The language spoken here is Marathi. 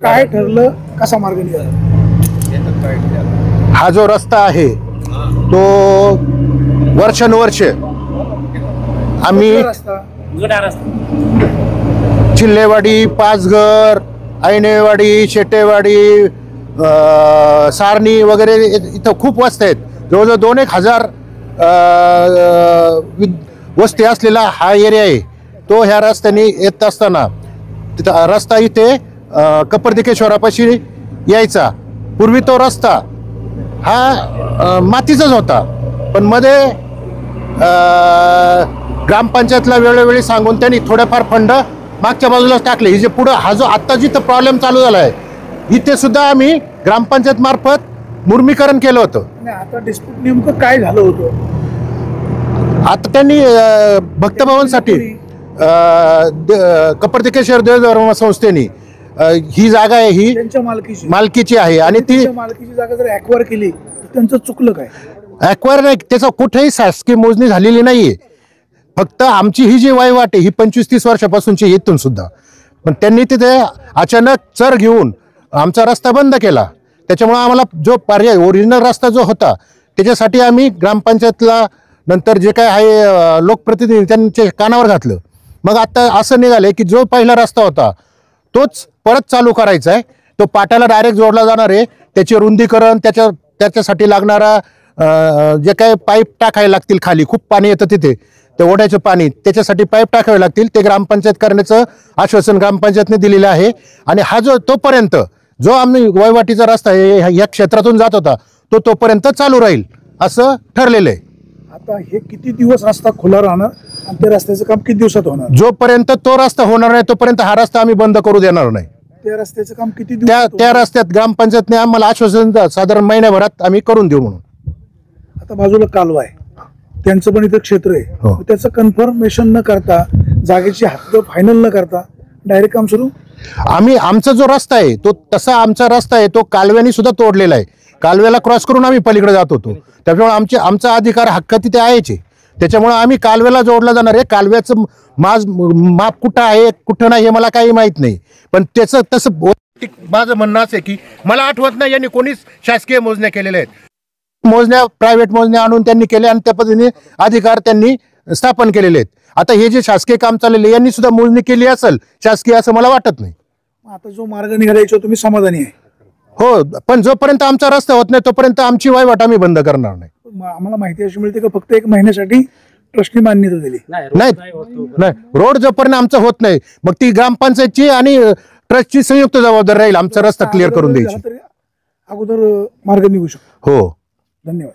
काय ठरलं, कसा मार्ग निघाला? हा जो रस्ता आहे तो वर्षानुवर्ष आम्ही चिल्लेवाडी, पाचघर, ऐनेवाडी, शेटेवाडी, सारणी वगैरे इथं खूप वस्त्या आहेत. जवळजवळ 2,000 वस्ती असलेला हा एरिया आहे. तो ह्या रस्त्याने येत असताना तिथं रस्ता इथे कपर्दिकेश्वरापाशी यायचा. पूर्वी तो रस्ता हा मातीचाच होता, पण मध्ये ग्रामपंचायतला वेळोवेळी सांगून त्यांनी थोडेफार फंड मागच्या बाजूलाच टाकले. ही जे पुढं हा जो आत्ता जिथं प्रॉब्लेम चालू झाला आहे इथे सुद्धा आम्ही ग्रामपंचायत मार्फत मुर्मीकरण केलं होतं. आता डिस्प्यूट नेमकं काय झालं होतं? आता त्यांनी भक्तभवनसाठी कपर्दिकेश्वर देवधर्म संस्थेने ही जागा आहे, ही त्यांच्या मालकीची आहे आणि ती मालकीची जागा जर ॲक्वायर केली तर त्यांचं चुकलं काय? ॲक्वायर नाही, त्याचा कुठेही शासकीय मोजणी झालेली नाहीये. फक्त आमची ही जी वहिवाट आहे ही 25-30 वर्षापासूनची इथून सुद्धा. पण त्यांनी तिथे अचानक चर घेऊन आमचा रस्ता बंद केला. त्याच्यामुळे आम्हाला जो पर्याय ओरिजिनल रस्ता जो होता त्याच्यासाठी आम्ही ग्रामपंचायतला नंतर जे काय आहे लोकप्रतिनिधी त्यांच्या कानावर घातलं. मग आता असं निघाले की जो पहिला रस्ता होता तोच परत चालू करायचा आहे. तो पाट्याला डायरेक्ट जोडला जाणार आहे. त्याचे रुंदीकरण, त्याच्यासाठी लागणारा जे काय पाईप टाकायला लागतील, खाली खूप पाणी येतं तिथे, ते ओढ्याचं पाणी, त्याच्यासाठी पाईप टाकावे लागतील. ते ग्रामपंचायत करण्याचं आश्वासन ग्रामपंचायतने दिलेलं आहे. आणि हा जो तोपर्यंत जो आम्ही वहिवाटीचा रस्ता या क्षेत्रातून जात होता तो तोपर्यंत चालू राहील असं ठरलेलं आहे. आता हे किती दिवस रस्ता खुला राहणार आणि त्या रस्त्याचं काम किती दिवसात होणार? जोपर्यंत तो रस्ता होणार नाही तोपर्यंत हा रस्ता आम्ही बंद करू देणार नाही. त्या रस्त्याचं काम किती दिवस? त्या रस्त्यात ग्रामपंचायतने आम्हाला आश्वासन साधारण महिन्याभरात आम्ही करून देऊ म्हणून. आता बाजूला कालवा आहे, त्यांचं पण इथं क्षेत्र आहे. त्याचं कन्फर्मेशन न करता, जागेची हद्द फायनल न करता डायरेक्ट काम सुरू? आमचा जो रस्ता आहे तो तसा आमचा रस्ता आहे तो कालव्याने सुद्धा तोडलेला आहे. कालव्याला क्रॉस करून आम्ही पलीकडे जात होतो. त्यामुळे आमचा अधिकार हक्क तिथे आहेच. त्याच्यामुळे आम्ही कालव्याला जोडला जाणार आहे. कालव्याचं माप कुठं आहे कुठं नाही हे मला काही माहीत नाही. पण त्याचं तसं माझं म्हणणं असं आहे की मला आठवत नाही यांनी कोणीच शासकीय मोजण्या केलेल्या आहेत. मोजण्या प्रायव्हेट मोजण्या आणून त्यांनी केल्या आणि त्या पद्धतीने अधिकार त्यांनी स्थापन केलेले आहेत. आता हे जे शासकीय काम चाललेले यांनी सुद्धा मोजणी केली असेल शासकीय असं मला वाटत नाही. आता जो मार्ग निघाला तुम्ही समाधानी आहे? हो, पण जोपर्यंत आमचा रस्ता होत नाही तोपर्यंत आमची वहिवाट आम्ही बंद करणार नाही. आम्हाला माहिती अशी मिळते का फक्त 1 महिन्यासाठी ट्रस्टनी मान्यता दिली? नाही, रोड जोपर्यंत आमचा होत नाही मग ती ग्रामपंचायतची आणि ट्रस्टची संयुक्त जबाबदारी राहील आमचा रस्ता क्लिअर करून द्यायची. अगोदर मार्ग निघू शकतो. हो, धन्यवाद.